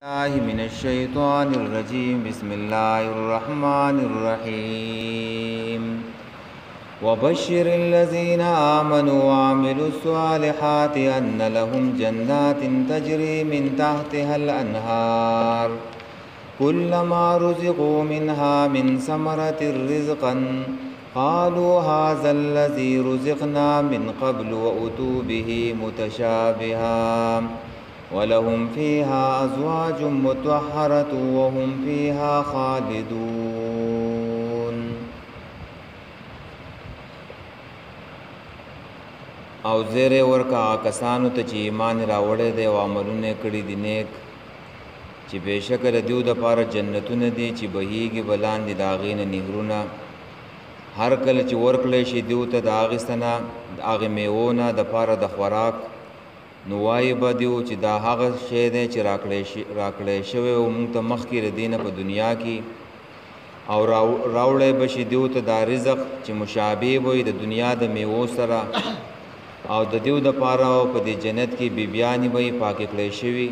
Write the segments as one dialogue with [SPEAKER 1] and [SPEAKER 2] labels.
[SPEAKER 1] الله من الشيطان الرجيم بسم الله الرحمن الرحيم وبشر الذين آمنوا وعملوا الصالحات أن لهم جنات تجري من تحتها الأنهار كلما رزقوا منها من ثمرة رزقا قالوا هذا الذي رزقنا من قبل وأتوا به متشابها ولهم فيها أزواج مطهرة وهم فيها خالدون. او زیر ورکا کسانو ته چې ایمان راوړی دی او عملونه کړي دي نیک چې بېشکه د دیو دپاره جنتونه دي چې بهیږي به لاندې د هغې نه نهرونه هر کله چې ورکړی شي دیو ته د هغې څه نه د هغې میوو نه دپاره د خوراک نو وایي به دیو چې دا هغه شی دی چې راکړی شوی و موږ ته مخکې د دې نه په دنیا کې او راوړی به شي دیو ته دا رزق چې مشابه به وي د دنیا د میوو سره او د دیو دپاره په دې جنت کې بیبیانې به یې پاکې کړی شوي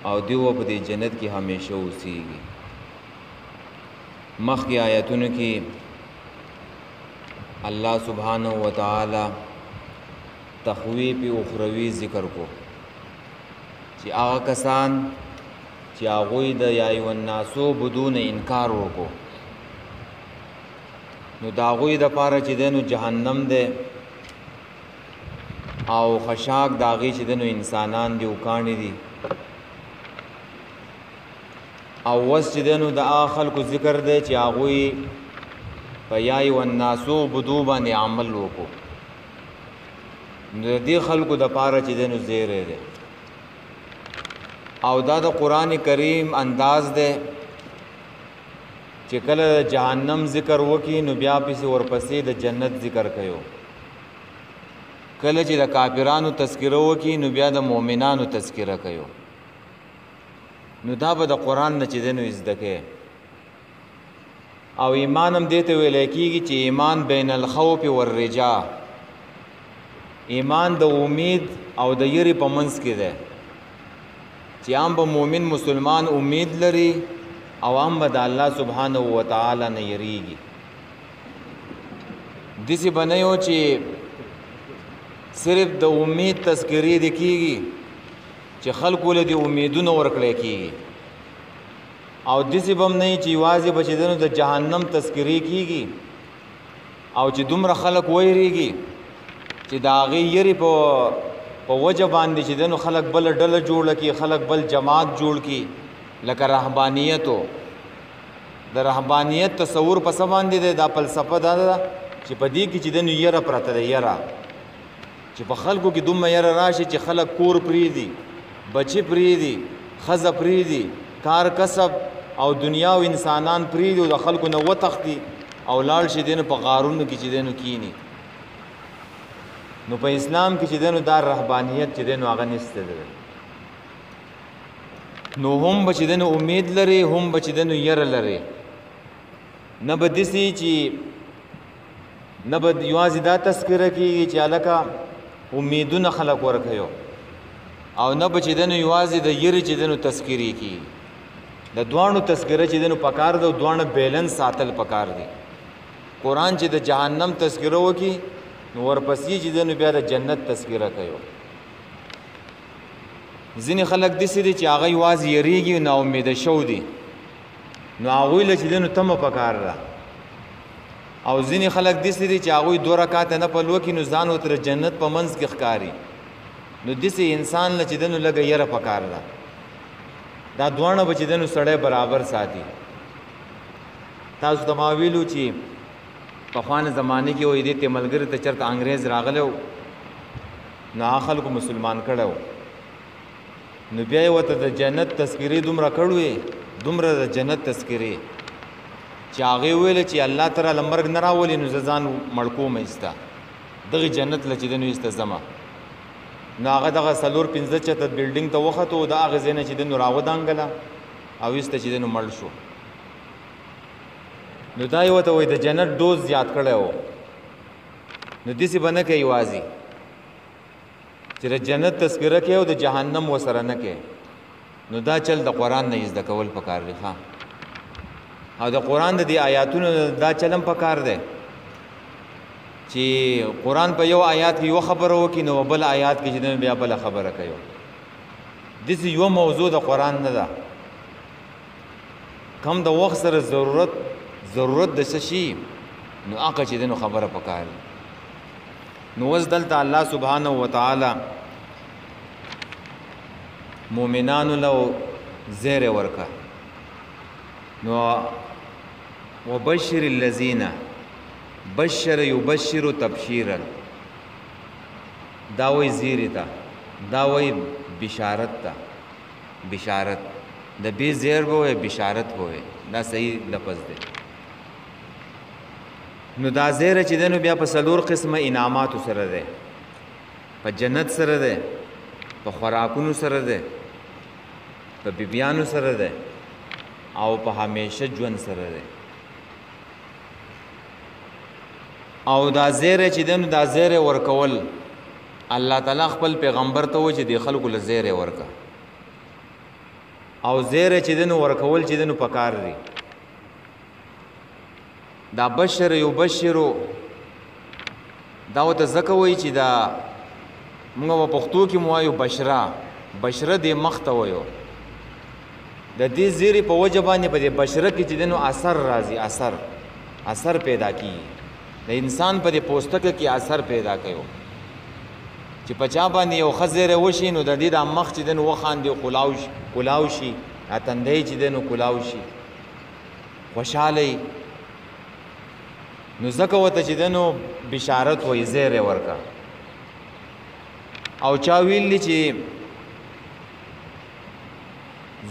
[SPEAKER 1] او دیو په دې جنت کې همیشه اوسیږي. مخکې آیتونو کې الله سبحانه وتعالی تخویف اخروی ذکر کو چې هغه کسان چې هغوی د یا ایها الناس بدون انکار وکړو نو د هغوی دپاره چې دی نو جهنم دی او خشاک د هغې چې دی نو انسانان دي او کاڼي دي او اوس چې دی نو د هغه خلکو ذکر دی چې هغوی په یا ایها الناس بدو باندې عمل وکړو نو د دې خلکو دپاره چې دی نو زیری دی او دا د قرآن کریم انداز دی چې کله د جهنم ذکر وکړي نو بیا پسې ورپسې د جنت ذکر کوي کله چې د کافرانو تذکره وکړي نو بیا د مؤمنانو تذکره کوي نو دا به د قرآن نه چې دی نو زده کوي او ایمان هم دې ته ویلی کېږي چې ایمان بین الخوف والرجا ایمان د امید او د یری په منځ کې دی چې هم به مؤمن مسلمان امید لري او هم به د الله سبحانه وتعالی نه یریږي داسې به نه یو چې صرف د امید تذکرې دې کېږي چې خلکو له دې امیدونه ورکړی کېږي او داسې به هم نه وي چې یوازې به چې دی نو د جهنم تذکرې کېږي او چې دومره خلک ویریږي چې د هغې یرې په وجه باندې چې دی نو خلک بله ډله جوړه کړي خلک بل جماعت جوړ کړي لکه رهبانیتو د رهبانیت تصور په څه باندې دی دا فلسفه دا ده چې په دې کې چې دی نو یره پرته ده یره چې په خلکو کې دومره یره راشي چې خلک کور پرېږدي بچې پرېږدي ښځه پرېږدي کار کسب او دنیا او انسانان پرېږدي او د خلکو نه وتښتي او لاړ شي دی نو په غارونو کې چې دی نو کیني نو په اسلام کې چې دی نو دا رهبانیت چې دی نو هغه نشته دی نو هم به چې دی نو امید لري هم به چې دی نو یره لري نه به داسې چې نه به یوازې دا تذکره کېږي چې هلکه امیدونه خلک ورکوي او نه به چې دی نو یوازې د یرې چې دی نو تذکرې کېږي د دواړو تذکره چې دی نو پکار ده او دواړه بیلنس ساتل پکار دي قرآن چې د جهنم تذکره وکړي نو ورپسې چې دی نو بیا د جنت تذکره کوي ځینې خلک داسې دي چې هغه یوازې یریږي نا امیده شو دي نو هغوی له چې دی نو تمه پکار ده او ځینې خلک داسې دي چې هغوی 2 رکاته نفل وکړي نو ځان ورته د جنت په منځ کې ښکاري نو داسې انسان له چې دی نو لږه یره پکار ده دا دواړه به چې دی نو سړی برابر ساتي تاسو ته ما ویلو چې پخوانه زمانه کې وایي دې ته ملګري ته چېرته انګریز راغلی و نو هغه خلکو مسلمان کړی و نو بیا یې ورته د جنت تذکرې دومره کړی دومره د جنت تذکرې چې هغې ویلې چې الله تعالی له مرګ نه راولي نو زه ځان مړ کوم ایسته دغې جنت له چې دی نو ایسته ځمه نو هغه دغه 4-5 چته بلډینګ ته وختو د هغې ځای نه چې دی نو راودانګله او ایسته چې دی نو مړ شو نو دا یې ورته وایي د جنت ډوز زیات کړی و نو داسې به نه کوي یوازې چې د جنت تذکره کوي او د جهنم ورسره نه کوي نو دا چل د قران نه زده کول پکار دی ښا او د قران د دې آیاتونو دا چلم پکار دی چې قران په یو آیات کې یو خبره وکي نو بل آیات کې چې بیا بل خبره کوي د دې یو موضوع د قران نه ده کم د وخت سره ضرورت د شي نو هغه چې دنو خبره پکار نو وز دلته الله سبحانه و تعالی مؤمنانو له زیر ورکا نو وبشر الذين بشر يبشر تبشيرا دا وی زیری تا دا وی بشارت تا بشارت د بی زیر بوه بشارت بوه دا صحیح لفظ دی نو دا زیر چې دنو بیا په سلور قسمه انعامات سره ده په جنت سره ده په خوراکونو سره ده په بیبیانو سره ده او په همیشه ژوند سره ده او دا زیر چې دنو دا زیر ورکول الله تعالی خپل پیغمبر ته و چې د خلکو له زیر ورکا او زیر چې دنو ورکول چې دنو پکار دی دا بشر یبشرو دا وته زکه وای چې دا موږ په پښتو کې موایو بشره د مخته وایو د دې زیری په وجه باندې په دې بشره کې چې دنو اثر راځي اثر پیدا کی د انسان په دې پوستکه کې اثر پیدا کوي چې پچا باندې یو خزر وشي نو د دې د مخ چې دنو وخاندي کلاوشي اتندې چې دنو کلاوشي خوشاله نو زکه وته چې دنو بشارت وې زیره ورکا او چا ویل چې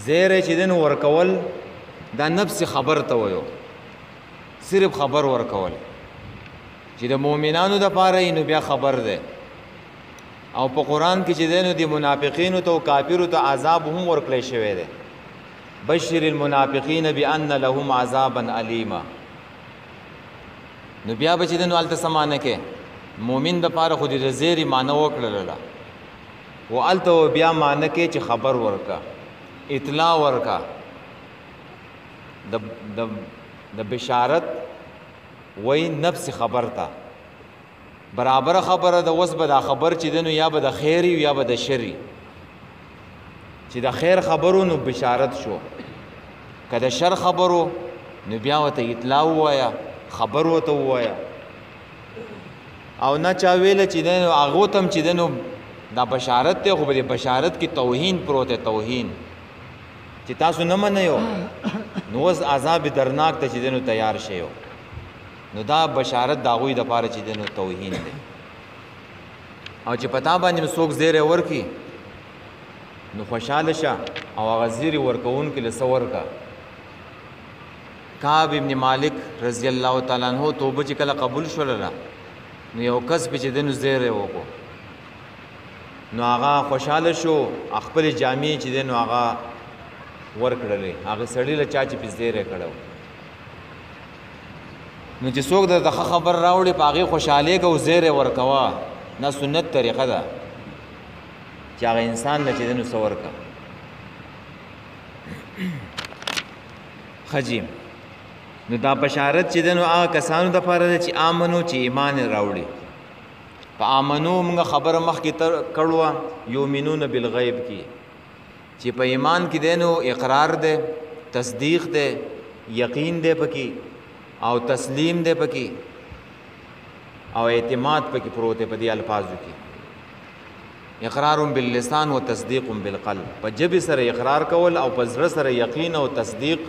[SPEAKER 1] زیره چې دنو ورکول دا نفس خبر ته وایو صرف خبر ورکول چې د مؤمنانو د پاره نو بیا خبر ده او په قران کې چې دنو د منافقینو ته او کافرو ته عذاب هم ورکړی شوی دی بشر المنافقین بان لهم عذابا الیما نو بیا به چې دنو الته سمانه کې مؤمن د پاره خو دې زیری معنی وکړل و الته بیا معنی کې چې خبر ورکا اطلاع ورکا د بشارت وای نفس خبر تا برابر خبره د وسبه د خبر چې دنو یا به د خیر یا به د شری چې د خیر خبرونو بشارت شو کله شر خبرو نو بیا وته اطلاع وایا خبر وته وایا او نه چا ویل چې دنو هغه تم چې دنو دا بشارت ته خو به بشارت کی توهین پروت توهین چې تاسو نه منئ نو وس عذاب درناک ته چې دنو تیار شئ نو دا بشارت دا غوی د پاره چې دنو توهین دی او چې پتا باندې څوک زیره ورکی نو خوشاله شه او غزيري ورکون کې لسور کا کعب ابن مالک رضی الله تعالی عنہ توبه چې کله قبول شول نو یو کس په چې دنو زیره وکړو نو هغه خوشاله شو خپل جامع چې دنو هغه ورکړلې هغه سړی له چا چې په زیره کړو نو چې څوک د خبر راوړي پاغه خوشاله کو زیره ورکوا نه سنت طریقه ده چې هغه انسان نه چې دنو سور کا خجیم نو دا بشارت چې دنو هغه کسانو د پاره چې امنو چې ایمان راوړي په امنو موږ خبره مخ کې کړو یومنون بالغیب کې چې په ایمان کې دنو اقرار ده تصدیق ده یقین ده پکې او تسلیم ده پکې او اعتماد پکې پروت په دې الفاظو کې اقرار باللسان و تصدیق بالقلب په جبه سره اقرار کول او په زړه سره یقین او تصدیق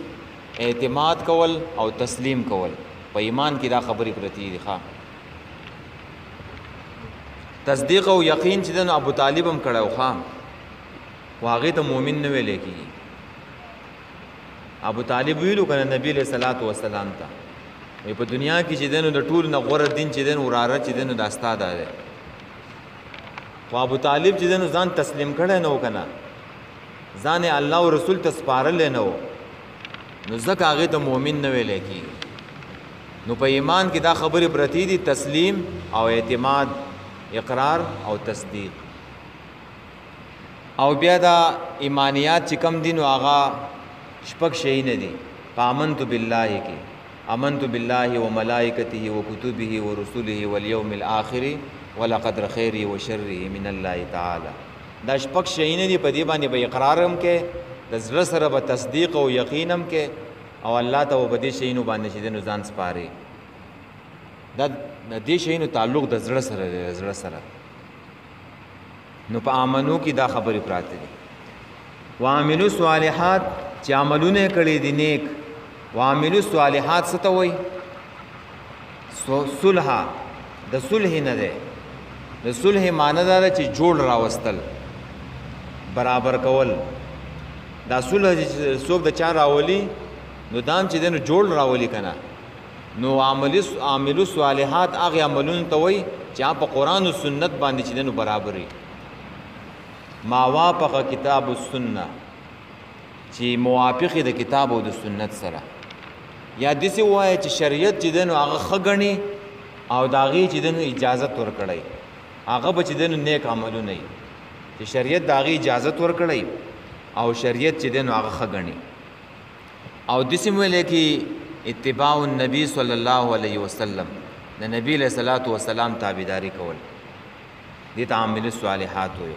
[SPEAKER 1] اعتماد کول او تسلیم کول په ایمان کې دا خبرې پرتی دي ښا تصدیق او یقین چې د ابو طالب هم کړو ښا واغه ته مؤمن نه ویل کی ابو طالب ویلو کنه نبی له صلوات و سلام ته په دنیا کې چې دنو د ټول نه غوړه دین چې دنو وراره چې دنو د استاد ده خو ابو طالب چې دنو ځان تسلیم کړي نه وکنه ځان الله او رسول ته سپارل نه و نو ځکه هغه ته مؤمن نه ویل کی نو په ایمان کې دا خبره پرتی دي تسلیم او اعتماد اقرار او تصدیق او بیا دا ایمانیات چې کم دي نو هغه شپږ شی نه دي. آمنت بالله کې آمنت بالله وملائکته وکتبه ورسله والیوم الاخر ولقدر خیره وشره من الله تعالی. دا شپږ شی نه دي، په دې باندې به اقرار هم کې، د زړه سره به تصدیق او یقین هم کې، او الله ته به دې شیونو باندې چې د ځان سپاري. دا دې شیونو تعلق د زړه سره دی، زړه سره. نو په آمنو کې دا خبرې پراته دي. وعملوا الصالحات چې عملونه کړي دي نیک. وعملوا الصالحات څه ته وایي؟ صلح. د صلح نه دی، د صلح معنی دا ده چې جوړ راوستل، برابر کول. دا صلح چې څوک د چا راولي نو دام چې دنو جوړ راولي کنه. نو عملوا الصالحات هغه عملونه ته وایي چې په قرآن او سنت باندې چې دنو برابري. ما وافق کتاب السنه چې موافق د کتاب او د سنت سره. یا دسی وایي چې شریعت چې دنو هغه خغني او داغي چې دنو اجازه ورکړي، هغه به چې دنو نیک عملونه وي چې شریعت داغي اجازه ورکړي او شریعت چې دنو هغه خغني. او دسی ویل کې اتباع النبی صلی الله علیه وسلم، د نبی علیہ الصلوۃ والسلام تابعداري کول، دې ته عامل الصالحات وي.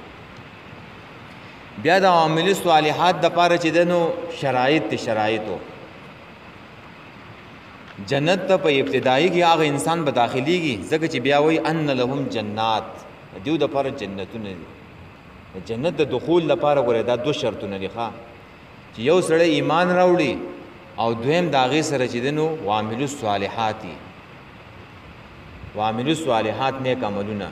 [SPEAKER 1] بیا د عامل الصالحات د پاره چې دنو شرایطو جنت ته په ابتدایي کې هغه انسان به داخليږي، ځکه چې بیا وایي ان لهم جنات، دیو د پاره جنتونه دي. جنت د دخول لپاره غوړي دا دو شرطونه دي ښا، چې یو سره ایمان راوړي او دویم داغه سره چې دنو وعملوا الصالحات، وعملوا الصالحات نیک عملونه.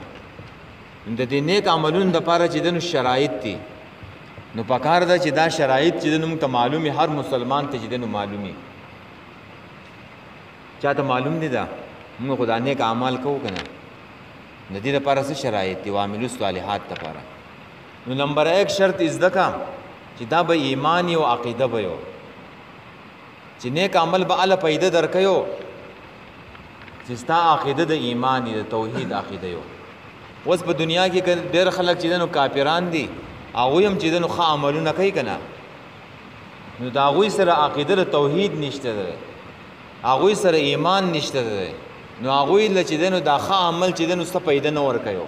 [SPEAKER 1] د دې نیک عملونو لپاره چې دنو شرایط دي. نو پکار ده چې دا شرایط چې دنو ته معلومي، هر مسلمان ته چې دنو معلومي. چاته معلوم دي دا موږ خدای نیک اعمال کوو کنه، د دې لپاره څه شرایط دي؟ وعملوا الصالحات لپاره. نو نمبر 1 شرط ازدکا چې دا به ایمان او عقیده به یو، چې نیک عمل به الله پیدا درکيو چې ستا عقیده د ایمان د توحید عقیده یو. اوس په دنیا کې ډېر خلک چې دنو کافران دي، هغه هم چې دنو ښه عملونه کوي کنه، نو دا غوي سره عقیده د توحید نشته ده، هغه سره ایمان نشته ده. نو هغه لچ دنو دا ښه عمل چې دنو څه پیدا نه ور کوي.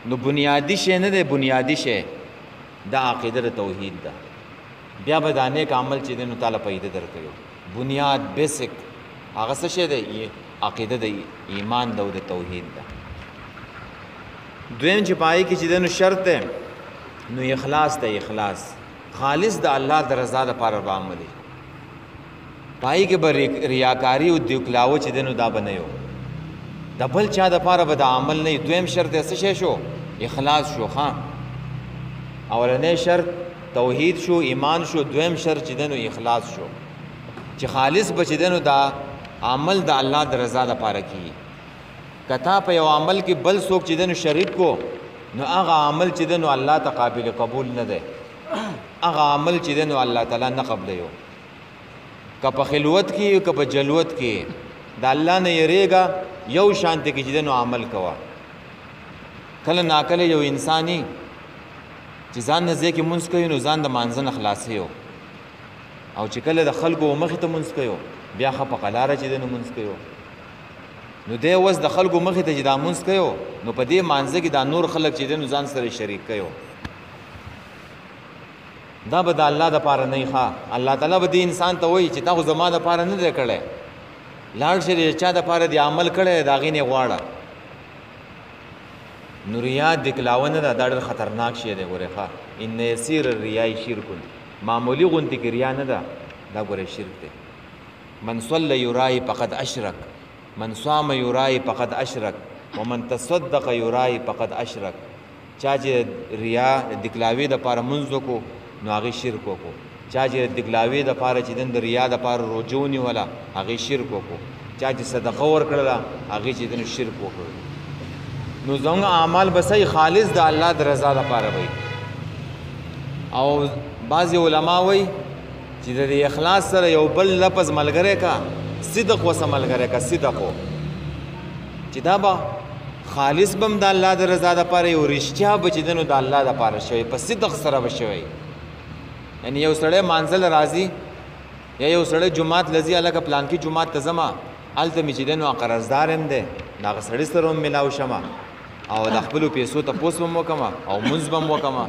[SPEAKER 1] نو بنیادی شی نه ده، بنیادی شی دا عقیده د توحید ده. بیا به دا نیک عمل چې دنو تعالی پیدا درکوي. بنیاد بیسک هغه څه شی ده؟ عقیده د ایمان د توحید ده. دویم چې پای کې چې دنو شرط ده نو اخلاص ته، اخلاص خالص د الله د رضا لپاره به عملي. پای کې به ریاکاری او دیکلاو چې دنو دا بنئو، د بل چا د لپاره به د عمل نه. دویم شرط څه شی شو؟ اخلاص شو. ها اولنې شرط توحید شو، ایمان شو. دویم شرط چې دنو اخلاص شو، چې خالص بچ دنو دا عمل د الله د رضا لپاره کی. کتا په یو عمل کې بل څوک چې دنو شریک کو، نو هغه عمل چې دنو الله ته قابل قبول نه ده، هغه عمل چې دنو الله تعالی نه قبلوي. که په خلوت کې که په جلوت کې د الله نه یریګا یو شانته کې چې دنو عمل کوا. کله ناکله یو انساني چې ځان نه ځکه مونږ کوي نو ځان د مانځنه خلاصي یو، او چې کله د خلکو مخې ته مونږ کوي بیا خپ قلاره چې دنو مونږ کوي. نو دی وس د خلکو مخې ته چې دا مونږ کوي، نو په دې مانځه کې دا نور خلک چې دنو ځان سره شریک کوي. دا به د الله د پاره نه ښه. الله تعالی به دې انسان ته وایي چې تا خو زما د پاره نه دی کړی، لاړ شې چا د پاره دی عمل کړی دا غي نه غواړه. نو ریا دکلاونه دا ډېر خطرناک شی دی. ګوره ښه، ان یسیر الریاء شرک، معمولی غونتی کې ریا نه ده، دا ګوره شرک دی. من صلى يراي فقد اشرك، من صام يراي فقد اشرك، ومن تصدق يراي فقد اشرك. چا چې ریا دکلاوی د پاره منځ کو نو هغه شرک وکړو. چا چې دګلاوی د پاره چې د ریا د پاره روجونی ولا هغه شرک وکړو. چا چې صدقه ور کړله هغه چې د شرک وکړو. نو زموږ اعمال بسې خالص د الله د رضا لپاره وي. او بعض علما وایي چې د اخلاص سره یو بل لفظ ملګری کا، صدق وسه ملګری کا، صدقو چې دا به خالص بم د الله د رضا د پاره او رښتیا به چې دنو د الله د پاره شوی په صدق سره به شوی. یعنی یو سړی مانځل راځي یا یو سړی جمعات لذي الګ پلان کې جمعات ته زما الته می چې دنو قرضدار هم ده دا سړی سره هم ملاو شمه او د خپل پیسو ته پوس بم وکما او منځ بم وکما.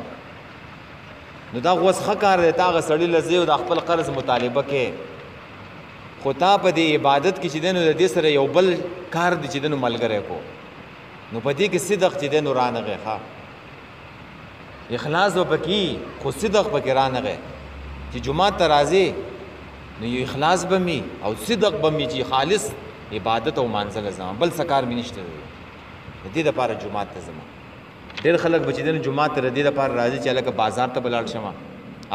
[SPEAKER 1] نو دا غوس خکار دی تا غ سړی لذي او د خپل قرض مطالبه کې خو تا په دې عبادت کې چې دنو د دې سره یو بل کار دي چې دنو ملګری کو نو په دې کې صدق چې دنو رانغه ښا اخلاص وبکی خو صدق پکې رانغه چې جمعه ته راځي نو یو اخلاص بمی او صدق بمی چې خالص عبادت او مانځل زما بل سکار می نشته دې د پاره جمعه ته زما. ډېر خلک بچی دنه جمعه ته دې د پاره راځي چې الګ بازار ته بلاړ شمه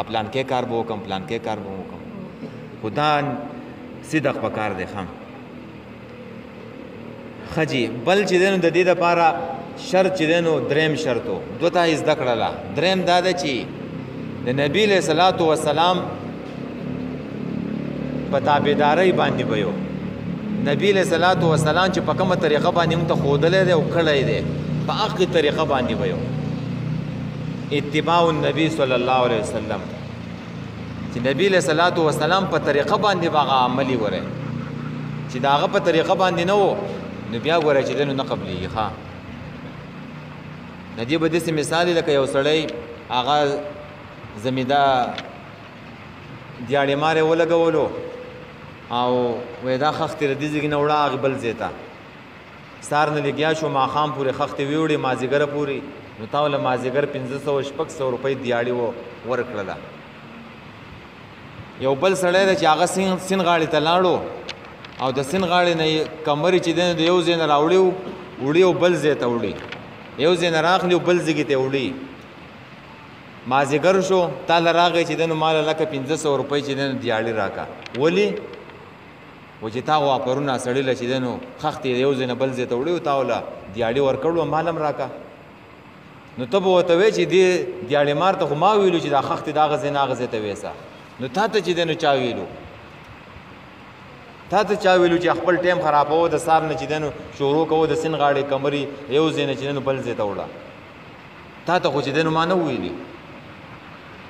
[SPEAKER 1] پلان کې کار بو کم پلان کې کار بو کم خدا صدق پکار دی خام خجی بل چې دنه د دې د پاره شرط چې دنو دریم شرطو دوته از دکړه دریم دا ده چې د نبی له صلوات و سلام په تابعداري باندې ويو. نبی له صلوات و سلام چې په کومه طریقه باندې موږ ته خودلې ده او کړلې ده په هغه طریقه باندې ويو. اتباع النبي صلی الله علیه وسلم چې نبی له صلوات و سلام په طریقه باندې باغه عملی وره چې داغه په طریقه باندې نه وو نو بیا ګوره چې دنه نه قبلي ښا. ندی به داسې مثال لکه یو سړی هغه زمیدار دیاړې مارې ولګولو او وې دا خختې ردي ځګ نه وړه هغه بل زیتا سار نه لګیا شو ماخام پورې خختې ویوړې مازیګر پورې نو تاوله مازیګر 1500 روپۍ دیاړې و ورکړله. یو بل سړی چې هغه سین غاړې ته لاړو او د سین غاړې نه کمرې چې د یو ځای نه راوړي وړي او بل ځای ته وړي یو ځای نه راخلي او بل ځای ته وړي مازیګر شو تاله راغی چې دنو مال لکه 1500 روپۍ چې دنو دیاړې راکا ولی و چې تا واپرونه سړی له چې دنو خختې یو ځای نه بل ځای ته وړي او تاوله دیاړې ورکړو مالم راکا. نو ته به ورته وایې چې دې دیاړې مار ته خو ما ویلو چې دا خختې دا هغه ځای نه هغه ځای ته ویسه نو تا ته چې دنو چا ویلو تا ته چا ویلو چې خپل ټیم خرابوه د سار نه چې دنو شروع کوو د سین غاړې کمرې یو ځای نه چې دنو بل ځای ته وړه تا ته خو چې دنو ما نه ویلي.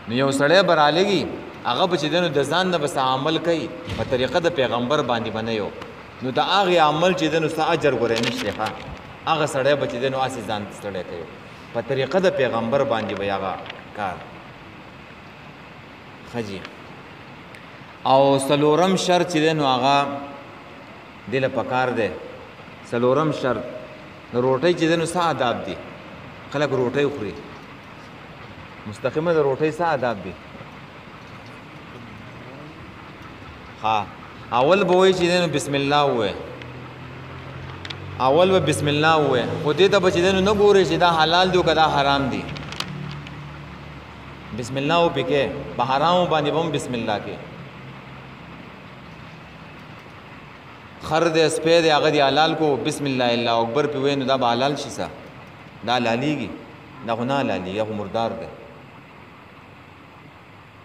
[SPEAKER 1] نو یو سړی برالېږي هغه به چې دنو د ځان نه بس عمل کوي په طریقه د پیغمبر باندې بنیو نو د هغې عمل چې دنو څه اجر ګورې نشته ښه هغه سړی به چې دنو هسې ځان ستړی کوي په طریقه د پیغمبر باندې به هغه کار ښه جي. او څلورم شرط چې دی نو هغه دې له پکار دی څلورم شرط د روټۍ چې دی نو څه آداب دي خلک روټۍ خوري مستقیمه د روټۍ څه آداب دي ها اول به وایي چې دی نو بسم الله ووایه اول به بسم الله ووایه خو دې ته به چې دی نو نه ګورې چې دا حلال دي او که دا حرام دي بسم الله وپکې په حرامو باندې به هم بسم الله کې خر دې سپې دې هغه دې حلال کو بسم الله الله اکبر په وینو دا به حلال شي سا دا حلاليږي دا خو نه حلالي هغه مردار دی.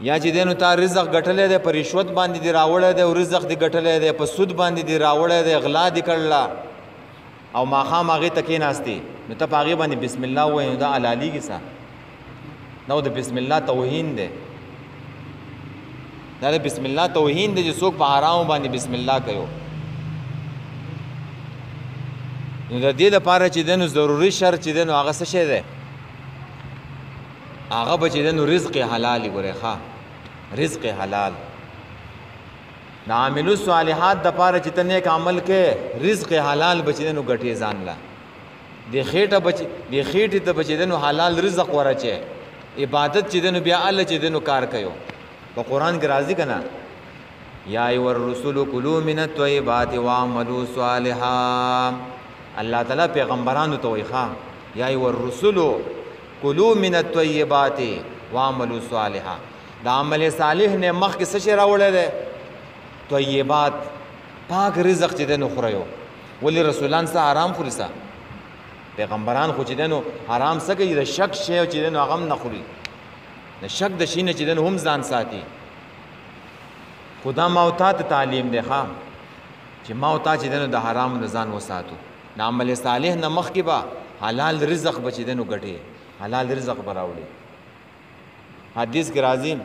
[SPEAKER 1] یا چې دینو تا رزق ګټلې دی په رشوت باندې دی راوړی دی او رزق دی ګټلې دی په سود باندې دی راوړی دی غلا دی کړله او ماښام هغې ته کېناستې نو ته په هغې باندې بسم الله ووایې نو دا حلالېږي سا دا د بسم الله توهین دی دا د بسم الله توهین دی چې څوک په حرامو باندې بسم الله کوي. نو د دې لپاره چې دی نو ضروري شرط چې دی نو هغه څه شی دی هغه به چې دی نو رزق حلال ګورې ښه رزق حلال د عاملو الصالحات دپاره چې ته نیک عمل کې رزق حلال به چې دی نو ګټې ځان له دې خېټې ته به چې دی نو حلال رزق ورچې عبادت چې دی نو بیا الله چې دی نو کار کوي په قرآن کې راځي که نه یا ایها الرسول کلوا من الطیبات واعملوا صالحا الله تعالی پیغمبرانو ته وایي ښه یا ایها الرسل کلوا من الطیبات واعملوا صالحا د عمل صالح نه مخکې څه شی راوړی دی طیبات پاک رزق چې دی نو خورئ ولې رسولان څه حرام خوري څه پیغمبران خو چې دی نو حرام څه کوي د شک شی چې دی نو هغه هم نه خوري د شک د شي نه چې دی نو هم ځان ساتي. خدا ما او تا ته تعلیم دی ښه چې ما او تا چې دی نو د حرامو نه ځان وساتو عمل صالح نه مخکې به حلال رزق به چې دی نو ګټې حلال رزق به راوړي حدیث کې راځي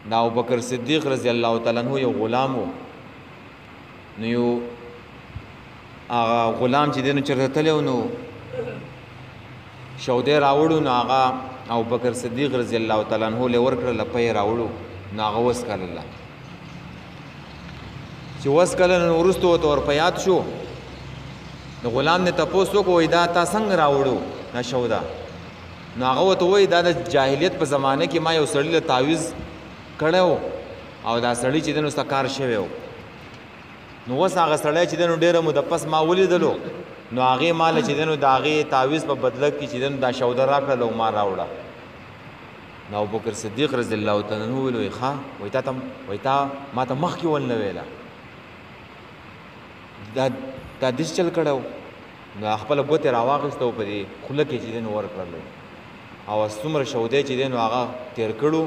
[SPEAKER 1] دا ابوبکر صدیق رضی الله تعالی عنہ یو غلام و نو یو هغه غلام چې دی نو چېرته تللی نو شودې راوړو نو هغه ابوبکر صدیق رضی الله تعالی عنہ له ورکړه لپې راوړو نو هغه وسکله چې وسکله نو وروسته ورته ور په یاد شو نو غلام نه تپوس وکړو دا تا څنګه راوړو دا شودا نو هغه ورته وایي دا د جاهلیت په زمانه کې ما یو سړي له تعویض کړی او دا سړی چې دی نو ستا کار شوی و نو اوس هغه سړی چې دی نو ډېره موده پس ما ولیدلو نو هغې ماله چې دی نو د هغې تعویض په بدله کې چې دی نو دا شوده راکړله او ما راوړه نو ابوبکر صدیق رضی الله تعالی عنہ ویل وایي ښه وایي تا ما ته مخکې ول نه ویله دا دس چل کړی و نو خپله ګوتې راواخېسته و په دې خوله کې چې دی نو ورکړلو او څومره شودی چې دی نو هغه تېر کړو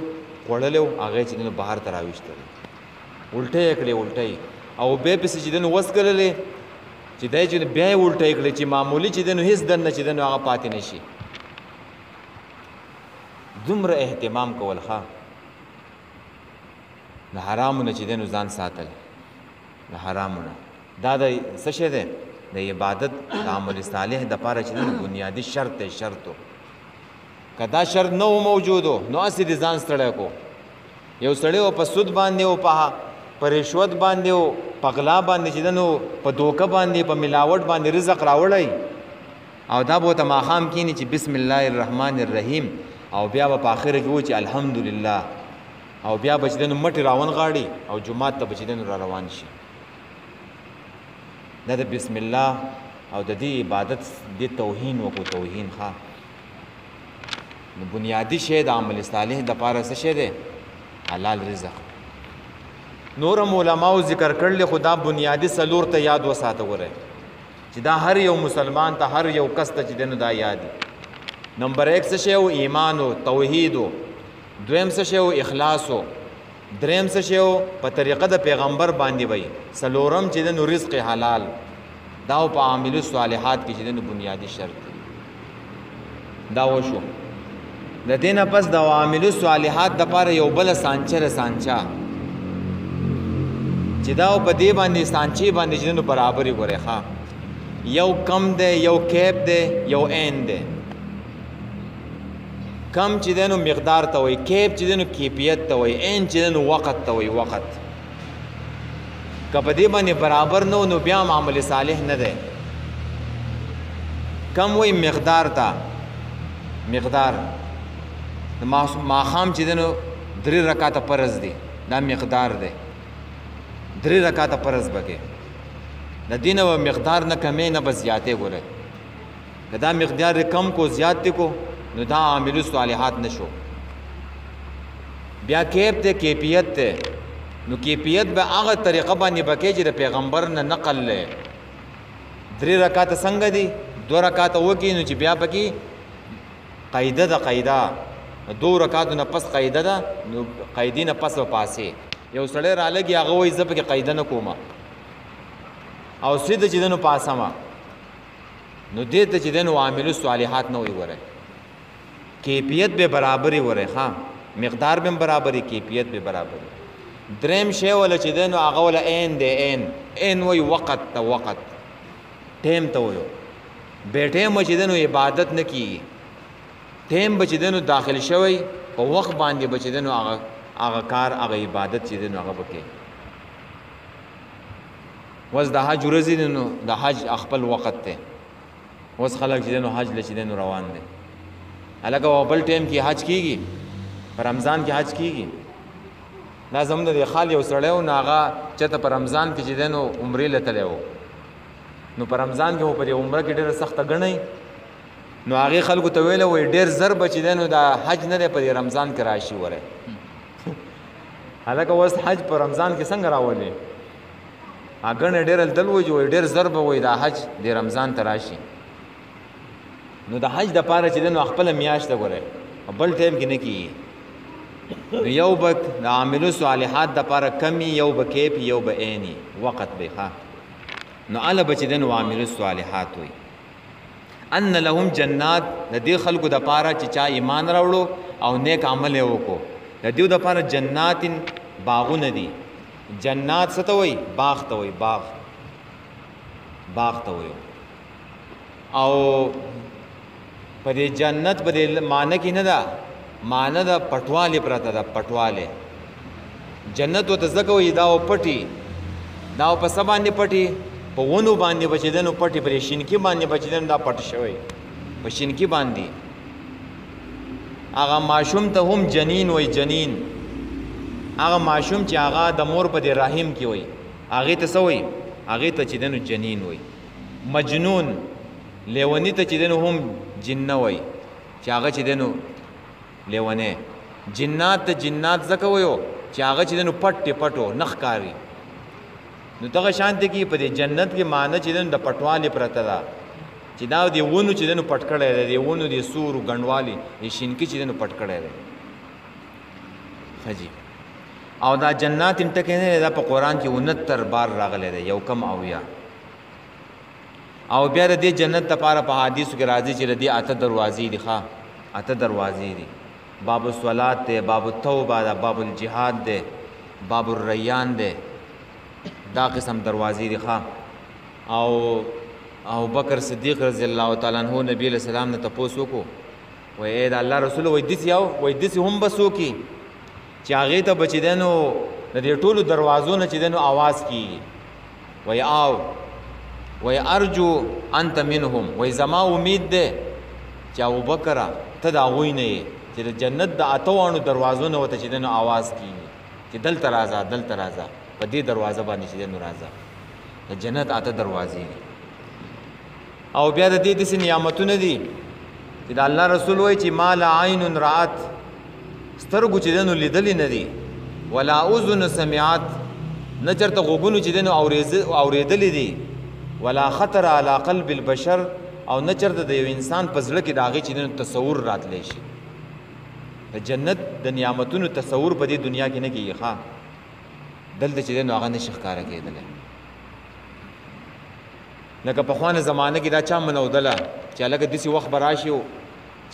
[SPEAKER 1] خوړلی و هغه چې دی نو بهر ته راویشتلی الټه یې کړې الټه او بیا پسې چې دی نو وسکللی چې دی چې بیا یې الټه یې کړې چې معمولي چې دی نو هېڅ دننه چې دی نو هغه پاتې نه شي دومره اهتمام کول ښه د حرامو نه چې دی نو ځان ساتل د حرامو نه دا د څه شی دی د عبادت د عمل صالح دپاره چې دی نو بنیادي شرط دی شرط و که دا شرط نه و موجودو نو هسې دې ځان ستړی کو یو سړی و په سود باندې و په رشوت باندې و په غلا باندې چې دی نو په دوکه باندې په ملاوټ باندې رزق راوړی او دا به ورته ماښام کښېني چې بسم الله الرحمن الرحیم او بیا به په آخره کې و چې الحمدلله او بیا به چې دی نو مټې راونغاړي او جومات ته به چې دی نو را روان شي دا د بسم الله او د دې عبادت دې توهین وکړو توهین ښه نو بنیادی شی د عمل صالح دپاره څه شی دی حلال رزق نورم علماو ذکر کړل خو دا بنیادی څلور ته یاد وساته ګورئ چې دا هر یو مسلمان ته هر یو کس ته چې دی نو دا یاد نمبر 1 څه شی و ایمان و توحید و دویم څه شی و اخلاص و دریم څه شی و په طریقه د پیغمبر باندې وی څلورم چې دی نو رزق حلال دا په عاملو صالحات کې چې دی نو بنیادی شرط دا وشو د دې نه پس د عاملو صالحات دپاره یو بله سانچه سانچه چې دا په دې باندې سانچې باندې چې دی نو برابرې ګورئ ښه یو کم دی یو کیپ دی یو عین دی کم چې دی نو مقدار ته وایي کیپ چې دی نو کیفیت ته وایي عین چې دی نو وقت ته وایي وقت که په دې باندې برابر نه نو بیا هم عمل صالح نه دی کم وایي مقدار ته مقدار ماښام چې دی نو 3 رکعاته فرض دی دا مقدار دی 3 رکعاته فرض بکې د دې نه مقدار نه کمې نه به زیاتې ګورئ که دا مقدار کم کو زیات دی کو نو دا عاملو صالحات نشو بیا کیف دی کیفیت دی نو کیفیت به هغه طریقه باندې بکې چې د پیغمبر نه نقل لې 3 رکعاته څنګه دی 2 رکعاته وکړي نو چې بیا پکې قاعده ده قاعده 2 رکعاتو نه پس قاعده ده نو قاعدې نه پس پاسې یو سړی رالګي هغه وایي زه پکې قاعده نه کومه او سیده چې دی نو پاسمه نو دې ته چې دی نو عاملو صالحات نه وایي ګورئ کیفیت به برابرې ورئ ښه مقدار به برابرې کیفیت به برابرې دریم شی ولا چې دی نو هغه ولا عین دی عین وایي وقت ته وقت ټیم ته وایو بې ټیمه چې دی نو عبادت نه کیږي ټیم به چې دی نو داخل شوی په وخت باندې به چې دی نو هغه کار هغه عبادت چې دی نو هغه به کوي اوس د حج ورځې دی نو د حج خپل وخت دی اوس خلک چې دی نو حج له چې دی نو روان دی هلکه بل ټایم کې حج کیږي په رمضان کې حج کیږي دا زموږ د خال یو سړی و نو هغه چېرته په رمضان کې چې دی نو عمرې له تلی و نو په رمضان کې خو په دې عمره کې ډېره سخته ګڼئ نو هغې خلکو ته ویله وایي ډېر زر به چې دی نو دا حج نه دی په دې رمضان کې راشي وری هلکه اوس حج په رمضان کې څنګه راولي ګڼې ډېر دل وایي چې وایي ډېر زر به وایي دا حج د رمضان ته راشي نو د حج دپاره چې دی نو خپله میاشته ګورئ بل ټایم کې نه کېږي نو یو به د عاملو صالحات دپاره کم یو به کیف یو به عیني وقت به ښه نو الا بچدن وعامل الصالحات وي ان لهم جنات د دې خلکو د پاره چې چا ایمان راوړو او نیک عمل یې وکړو د دې د پاره جنات باغونه دي جنات څه ته وایي باغ ته وایي باغ ته وایي او په دې جنت په دې معنی کې نه ده معنی د پټواله پرته ده پټواله جنت وته ځکه وایي دا پټي دا په څه باندې پټي په ونو باندې بچیدنو پټي پرې شینکی باندې بچیدنو دا پټ شوی په شینکی باندې هغه ماشوم ته هم جنین وای جنین هغه ماشوم چې هغه د مور په رحم کې وای هغه ته څه وای هغه ته چې دنو جنین وای مجنون لیونی ته چې دنو هم جن وای چې هغه چې دنو لیونه جنات ته جنات زکه وایو چې هغه چې دنو پټو نخکاری نو دغه شانته کې په دې جنت کې معنی چې دنو د پټوالې پرته ده چې دا دی ونو چې دنو پټ کړی دی ونو دی سور غنوالی د شینکی چې دنو پټ کړی دی خجی او دا جنات هم ټکې نه دا په قران کې 69 بار راغلی دی یو کم او یا او بیا د دې جنت لپاره په حدیثو کې راځي چې د دې اته دروازې دي اته دروازې دي باب الصلات ده باب التوبه ده باب الجهاد ده باب الریان ده دا قسم دروازې دي او بکر صدیق رضی الله تعالی عنہ نبی علیہ السلام نے تپوسو کو وای دا الله رسول وای دسی هم بسو کی چې هغه ته بچیدنو د دې ټولو دروازو نه چیدنو आवाज کی وای ارجو انت منهم وای زما امید ده چې ابو بکر ته دا غوی نه چې د جنت د اتوانو دروازو نه وته چیدنو आवाज کی چې دل ترازا په دې دروازه باندې چیدنو راځه د جنت اته دروازې او بیا د دې د نعمتونو دي چې د الله رسول وای چې مال عین رات سترګو چې دنو لیدلې نه دي ولا اذن سمعت نه چرته غوګونو چې دنو اوریدلې دي ولا خطر علی قلب البشر او نه چرته د یو انسان په زړه کې داغه چې دنو تصور راتلی شي د جنت د نعمتونو تصور په دې دنیا کې نه کیږي دلته چې دنو هغه نشي ښکارا کېدل لکه په خوانه زمانه کې دا چا منودله چې لکه دسی وخت براشي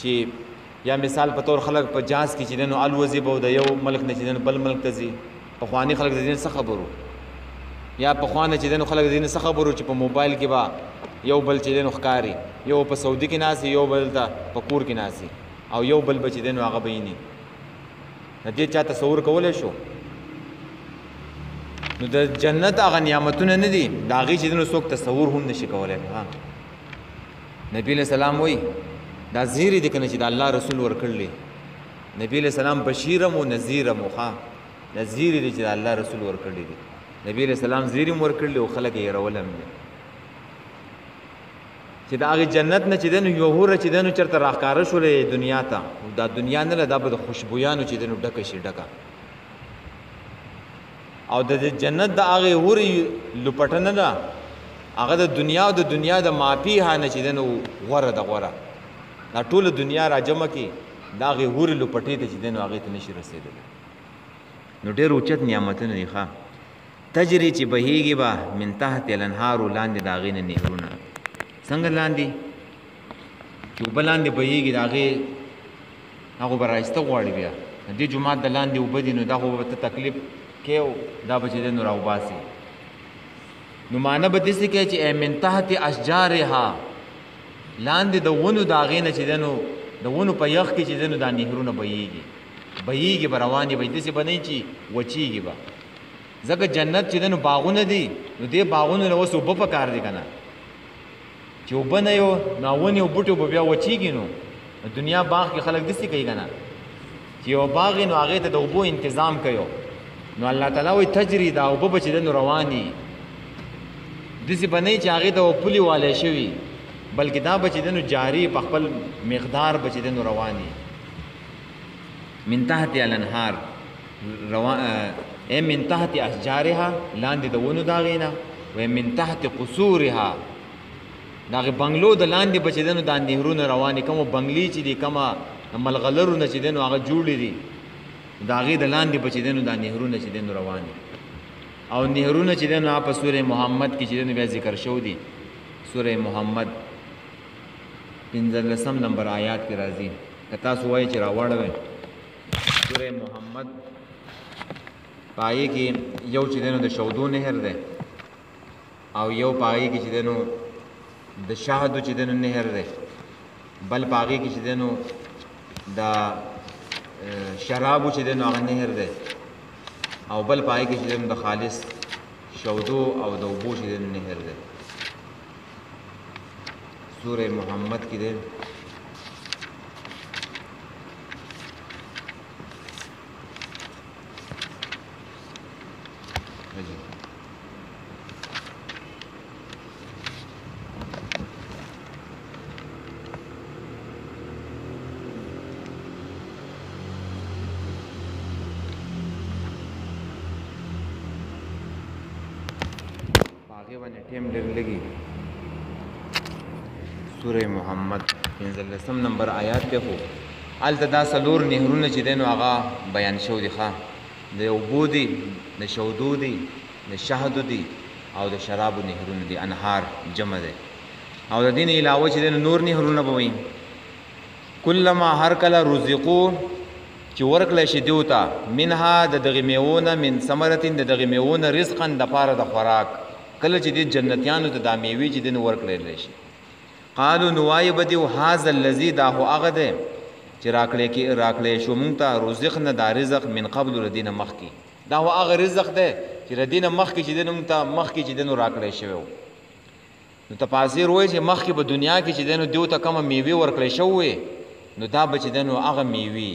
[SPEAKER 1] چې یا مثال په تور خلک په جاز کې چې دنو الوزي بو د یو ملک نه چې دنو بل ملک ته ځي په خواني خلک د دین څه خبرو یا په خوانه چې دنو خلک د دین څه خبرو چې په موبایل کې با یو بل چې دنو ښکاری یو په سعودي کې ناسي یو بل ته په کور کې ناسي او یو بل بچ دنو هغه بیني د دې چا تصور کولای شو نو د جنت هغه نعمتونه نه دي دا غي چې دنو څوک تصور هم نشي کولای نبی له سلام وای دا زیری دي کنه چې د الله رسول ورکړلی نبی له سلام بشیرم او نذیرم خو دا زیری دي چې د الله رسول ورکړلی دي نبی له سلام زیری ورکړلی او خلک یې رولم چې دا هغه جنت نه چې دنو یو هور چې دنو چرته راخاره شولې دنیا ته دا دنیا نه دا به خوشبویانو چې دنو ډکه شي ډکه او د جنت د هغه هوري لپټنه ده هغه د دنیا او د دنیا د مافي هانه چې دنو غوره دا ټول دنیا را جمع کی دا هغه هوري لپټې ته چې دنو هغه ته نشي رسیدل نو ډېر اوچت نعمتونه دي تجری چې بهيږي با من تحت الانهار لاندې دا غینه نهرونه څنګه لاندې چې بلاندې بهيږي دا هغه برایسته غواړي بیا دې جمعه د لاندې وبدینو دا خو ته تکلیف کېو دا بچی دنو راوباسي نو معنی به دې کې چې من تحت اشجارها لاندې د ونو دا غینه چې دنو د ونو په یخ کې چې دنو دا نهرونه بهيږي رواني به دې بنئ چې وچیږي با ځکه جنت چې دنو باغونه دي نو دې باغونو له وسو په کار دي کنه چې وبنه یو ناونی او بوټو بیا وچیږي نو دنیا باغ کې خلک دسی کوي کنه چې یو باغ نو هغه ته د اوبو تنظیم کوي نو الله تعالی وي تجری دا اوبو بچ دنو رواني دسی بنئ چې هغه ته پولی والے شوی بلکې دا بچ دنو جاری په خپل مقدار بچ دنو رواني من تحت الانهار من تحت اشجارها لاندې د ونو دا غینا و من تحت قصورها داغه بنگلو د لاندې بچ دنو د نهرونو رواني کوم بنگلی چې دي کما ملغلرونه چې دنو هغه جوړې دي داغه د لاندې بچ دنو د نهرونو چې دنو رواني او نهرونه چې دنو په سوره محمد کې چې دنو بیا ذکر شو دي سوره محمد 15 نمبر آیات کې راځي کتا سوای چې راوړل سوره محمد پای کې یو چې دنو د شودو نهر ده او یو پای کې چې دنو د شهادو چې دنو نهر ده بل پای کې چې دنو د شرابو چې دنو هغه نهر ده او بل پای کې چې دنو د خالص شودو او د اوبو چې دنو نهر ده سوره محمد کې ده ټیم ډېر لګي سوره محمد 15 نمبر آیات ته هو الته دا سلور نهرونه چې دینو هغه بیان شو دي ښا د اوبو دي د شودو دي د شهدو دي او د شرابو نهرونه دي انهار جمع ده او د دین علاوه چې دینو نور نهرونه بوي کلمہ هر کله رزقو چې ورکړل شي دیوتا منها د دغه میوونه من ثمرتين د دغه میوونه رزقا د پاره د خوراک کله چې د جنتیانو ته د میوې چې دین ورکړل شي قالو نوای بدیو هاذا الذی دا هو هغه ده چې راکړې شو مونږ ته رزقنا دا رزق من قبل ردین مخکی دا هو هغه رزق ده چې ردین مخکی چې دین مونږ ته مخکی چې دین راکړې شوی نو تفاسیر وایي چې مخکی په دنیا کې چې دین دیو ته کوم میوې ورکړې شوی نو دا بچ دین هغه میوې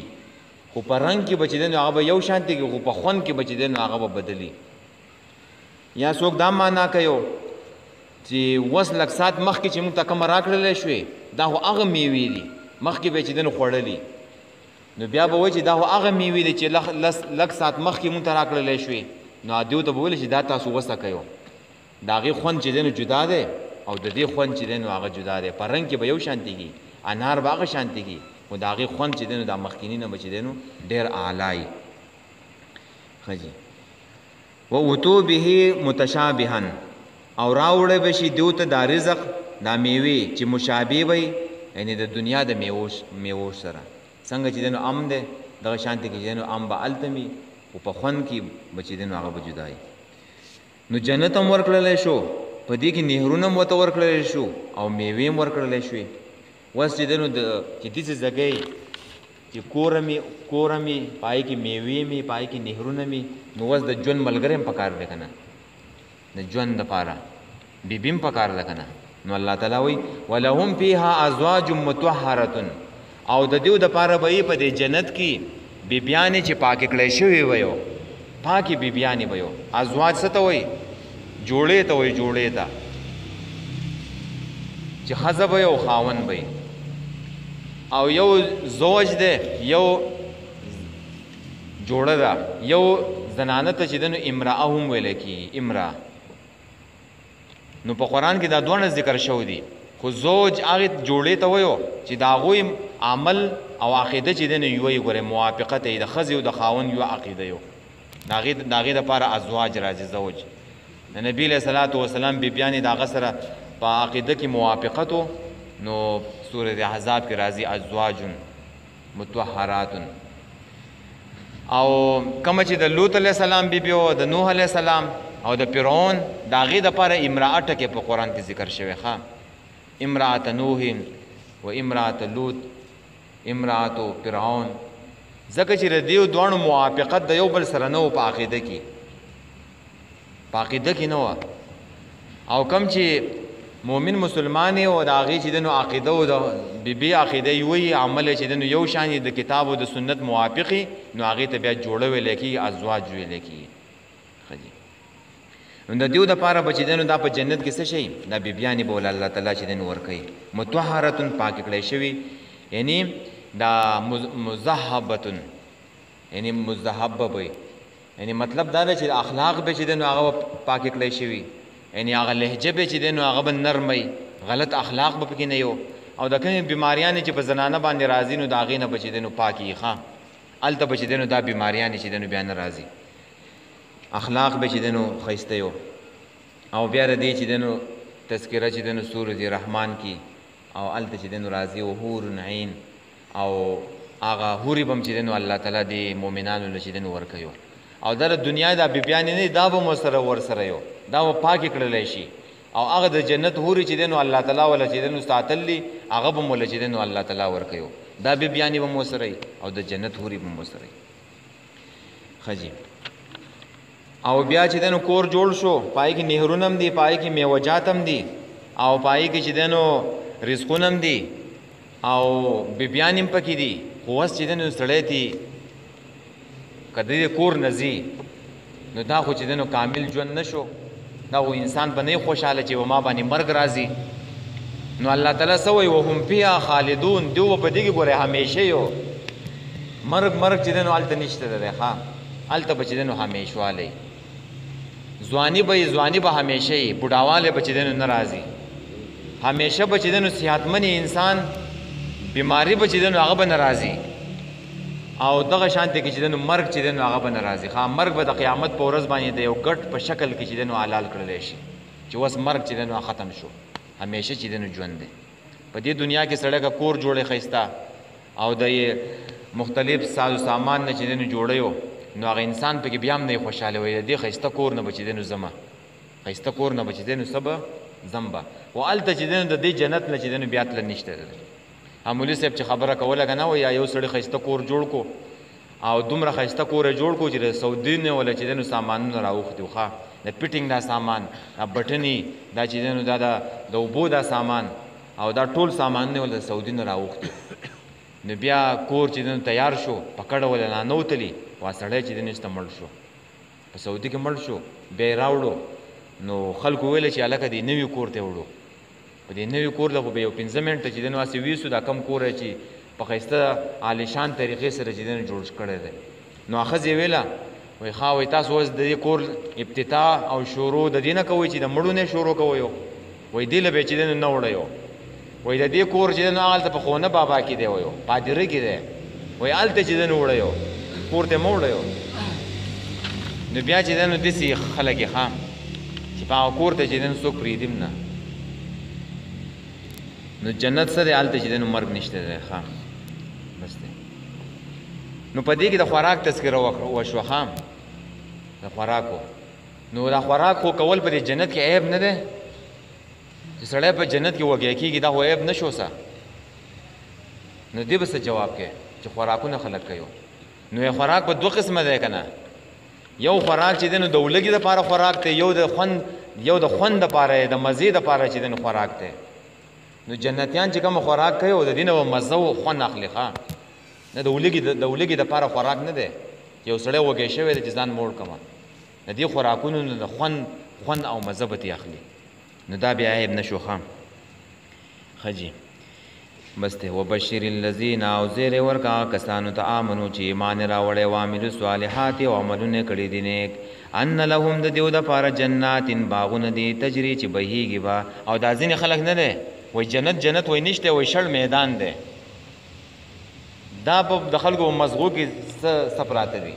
[SPEAKER 1] خو په رنگ کې بچ دین هغه یو شانتي کې خو په خون کې بچ دین هغه بدلی یا څوک دا معنا کوي چې وس لک سات مخ کې چې موږ ته کوم راکړل شوې دا هو هغه میوې دي مخ کې به چې دنه خوړلې نو بیا به وایي چې دا هو هغه میوې دي چې لک سات مخ کې موږ ته راکړل شوې نو دیو ته ویل چې دا تاسو وسه کوي دا غي خون چې دنه جدا ده او د دې خون چې دنه هغه جدا ده پر رنگ کې به یو شانتي کی انار باغ شانتي کی او دا غي خون چې دنه د مخکینی نه بچ دنه ډېر اعلی خجی و وتو به متشابها او راوړې بشي دیوته دا رزق دا میوه چې مشابه وي یعنی د دنیا د میوه سره څنګه چې دنو ام ده دغه شانتي کې دنو ام به التمی او په خون کې بچی دنو هغه بجدای نو جنت هم ورکړل شو په دې کې نهرونه مو ته ورکړل شو او میوه هم ورکړل شوې وس چې دنو د چې دې ځګي چې کورمي پای کې میوه می پای کې نهرونه می نو وس د جون ملګرم پکار دی کنه د ژوند لپاره بیبیم پکار ده کنه نو الله تعالی وی ولهم فیها ازواج مطهره او د دیو د لپاره به په دې جنت کې بیبیانې چې پاک کړي شوی ويو پاکي بیبیانې ويو ازواج څه ته وی جوړې ته وی جوړې ته چې حزب یو خاون وي او یو زوج ده یو جوړه ده یو زنانه ته چې دنو امراه هم ویل کی امراه نو په قران کې دا دوه ذکر شو دي خو زوج هغه جوړې ته ویو چې دا غوي عمل او عقیده چې دنه یوې ګره موافقت د خزي او د خاون یو عقیده یو داغه د لپاره ازواج راځي زوج نبی له صلوات و سلام بیبیانی دا غسره په عقیده کې موافقت نو سوره احزاب کې راځي ازواج مطهرات او کوم چې د لوط علیہ السلام بیبي او د نوح علیہ السلام او د فرعون دا غي د لپاره امراه ټکه په قران کې ذکر شوی ښا امراه نوح و امراه لوط امراه فرعون ځکه چې دیو دوه موافقت د یو بل سره نو په عقیده کې نو او کم چې مؤمن مسلمان او د هغه چې د عقیده او د بیبي عقیده وي عمل چې د یو شان د کتاب او د سنت موافقي نو هغه ته بیا جوړه ویل کی ازواج ویل کی خجی نو د دیو د پاره بچیدنو دا په جنت کې څه شي دا بیبيانی بول الله تعالی چې دین ور کوي متطهرتن پاک کړي شوی یعنی دا مذهبتن یعنی مذهب وي یعنی مطلب دا چې اخلاق به چې دین هغه پاک کړي شوی یعنی هغه لهجه به چې دین هغه نرمي غلط اخلاق به پکې نه یو او د کومې بیماریاں چې په زنانه باندې راځي نو دا غي نه بچی دین پاکي ښا الته بچی دین دا بیماریاں چې دین بیان راځي اخلاق به چې دنو خیسته یو او بیا ردی چې دنو تذکرہ چې دنو سورۃ رحمان کی او الته چې دنو راضی او حور عین او هغه حوري بم چې دنو الله تعالی دی مؤمنانو چې دنو ورکيو او در دنیا دا بیان نه دا به مو سره ور سره یو دا و پاک کړل شي او هغه د جنت حوري چې دنو الله تعالی ولا چې دنو ساتلی هغه به مول چې دنو الله تعالی ورکيو دا به بیان به مو سره او د جنت حوري به مو سره خجی او بیا چې دنو کور جوړ شو پای کې نهرونم دی پای کې میوجاتم دی او پای کې چې دنو رزقونم دی او بیانیم پکې دی خو اوس چې دنو سړی دی کدی کور نزی نو دا خو چې دنو کامل ژوند نشو دا خو انسان باندې خوشاله چې و ما باندې مرګ راځي نو الله تعالی سوی وهم فيها خالدون دیو په دې کې ګوره همیشه یو مرګ چې دنو الته نشته ده ښا الته بچ دنو همیشه والی ځواني به همیشه ای بډاواله بچ دنو ناراضي همیشه بچ دنو صحتمن انسان بیماری بچ دنو هغه به ناراضي او دغه شانته کې چې دنو مرګ چې دنو هغه به ناراضي ښا مرګ به د قیامت په ورځ باندې د یو ګټ په شکل کې چې دنو حلال کړل شي چې وس مرګ چې دنو ختم شو همیشه چې دنو ژوند دی په دې دنیا کې سړی کا کور جوړې خيستا او د مختلف ساز و سامان نه چې دنو جوړیو نو هغه انسان په کې بیا هم نه خوشاله وي دې خيستا کور نه بچی دنو زما خيستا کور نه بچی دنو سبا زمبا والته چې دنو د دې جنت نه چې دنو بیا تل نشته امولي صاحب چې خبره کوله کنه و یا یو سړی خيستا کور جوړ کو او دومره خيستا کور جوړ کو چې سعودي نه ولا چې دنو سامانونه راوختي خو د پیټینګ دا سامان بټنی دا چې دنو دا د وبو دا سامان او دا ټول سامان نه ولا سعودي نه راوختي نو بیا کور چې دنو تیار شو پکړ ولا نه وتلی واسړی چې دنو استعمال شو په سعودي کې مړ شو به راوړو نو خلکو ویل چې الکه دی نوی کور ته وړو په دې نوی کور له به یو 15 منټه چې دنو اسی ویسو دا کم کور چې په خسته عالیشان طریقې سره چې دنو جوړ کړی دی نو اخذ ویلا وای خاوي تاسو اوس د کور ابتداء او شروع د دینه کوي چې د مړو نه شروع کوي وای دی له به چې دنو نه وړیو وای د دې کور چې دنو حالت په خونه بابا کې دی وایو پادری کې دی وای آلته چې دنو وړیو کور ته موړیو نو بیا چې دنو دسی خلک خام چې په کور ته چې دنو څوک پریدم نه نو جنت سره آلته چې دنو مرګ نشته ده خام بس ده نو په دې کې د خوراک تذکره وشو خام د خوراکو نو د خوراک خو کول په جنت کې عیب نه ده چې سړی په جنت کې وږی کېږي دا خو عیب نشو سا نو دې بس جواب کې چې خوراکونه خلک کوي نو خوراک په دوه قسمه ده کنه یو خوراک چې دنو د ولګي د لپاره خوراک ته یو د خوند لپاره د مزې لپاره چې دنو خوراک ته نو جنتیان چې کوم خوراک کوي او د دینه و مزه او خوند اخلي ښا نه د ولګي د لپاره خوراک نه ده یو سړی وږی شوی د ځان موړ کما د دې خوراکونو د خوند او مزه به اخلي نو دا بیا عیب نشو خام خجی بس ته وبشر الذین او زیر ورکا کسانو ته امنو چې ایمان راوړې او عملو صالحات او عملونه کړی دي نیک ان لهم د دیو د پاره جناتین باغونه دي تجری چې بهيږي با او دا ځین خلک نه ده وای جنت وای نشته وای شړ میدان ده دا په د خلکو مزغو کې سفراته دي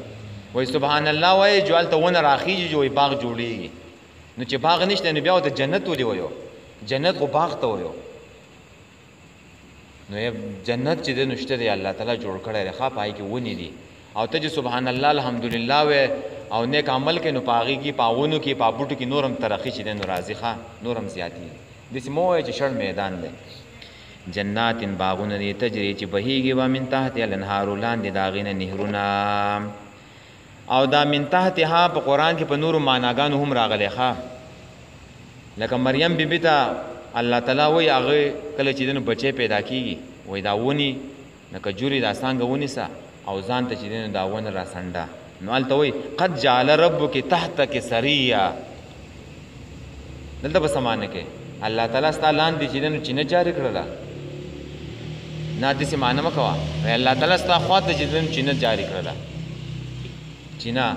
[SPEAKER 1] وای سبحان الله وای جوال ته ونه راخیږي جوړي باغ جوړیږي نو چې باغ نشته نو بیا د جنت ولي وایو جنت خو باغ ته وایو نو جنت چې د نشته دی الله تعالی جوړ کړی دی ښه پای کې ونی دي او ته چې سبحان الله الحمدلله و او نیک عمل کې نو پاغي کې پاونو کې پابوټو کې نورم ترقی چې د ناراضي ښه نورم زیاتی د سمو چې شړ میدان دی جناتین باغونه دي تجری چې بهيږي و من تحت الانهار لاندې داغینه نهرونه او دا من تحتها په قران کې په نور معناګانو هم راغلي ښه لکه مریم بیبي ته الله تعالی وی هغه کله چې دنو بچي پیدا کیږي وای دا ونی نه کجوري دا څنګه ونی سا او ځان ته چې دنو دا ون را سنډا نو الته وی قد جعل ربک تحتک سریا دلته په سمانه کې الله تعالی ستاسو لاندې چې دنو چینه جاری کړلا نه دې سمانه مکوا الله تعالی ستاسو خواته چې دنو چینه جاری کړلا چینا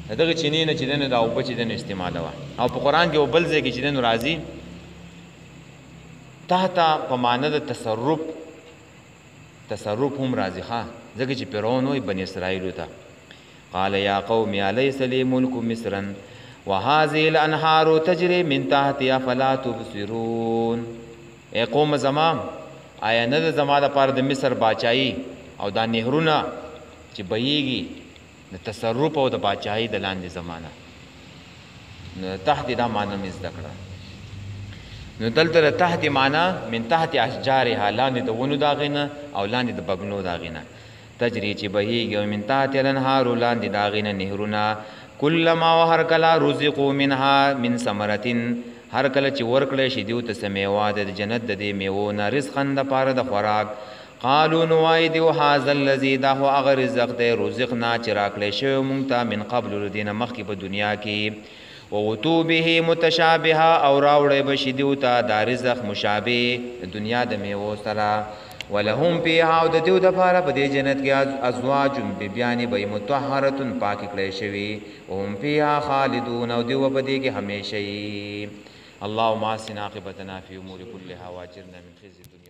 [SPEAKER 1] دغه چینه نه چې دنو دا او بچ دنو استعمال وا او په قران کې او بل ځای کې چې دنو راضي تحت په معنی د تصرف هم راځي ښا ځکه چې فرعون وي بنی اسرائیل ته قال یا قوم الیس لی ملک مصر وهذه الانهار تجری من تحتی افلا تبصرون. ای قوم زما آیا نه د زما د پاره د مصر باچایی او دا نهرونه چې بهیږي د تصرف او د باچایی د لاندې زمانه نو تحت دا معنی مې زده کړه. نو دلته تحت معنی من تحت اشجارها لاندې د ونو د هغې نه او لاندې د بګلو د هغې نه تجري چې بهیږي او من تحت الانهار لاندې د هغې نه نهرونه کلما و هر کله رزقو منها من ثمرتن هر کله چې ورکړی شي دیو ته څه میوه د جنت د دې میوو نه رزقا دپاره د خوراک قالو نو وایي دیو هذا الذي دا خو هغه رزق دی رزقنا چې راکړی شوی مونږ ته من قبل له دې نه مخکې په دنیا کې وغتو به متشابهه او راوړی به شي دیو ته دا رزق مشابه د دنیا د میوو سره ولهم فیها او د دیو دپاره په دې جنت کې ازواج بیبیانې به مطهرتون پاکې کړی شوي وهم فیها خالدون او دیو به دې کې همیشه یي. اللهم احسن عاقبتنا فی امور كلها واجرنا من خزي الدنيا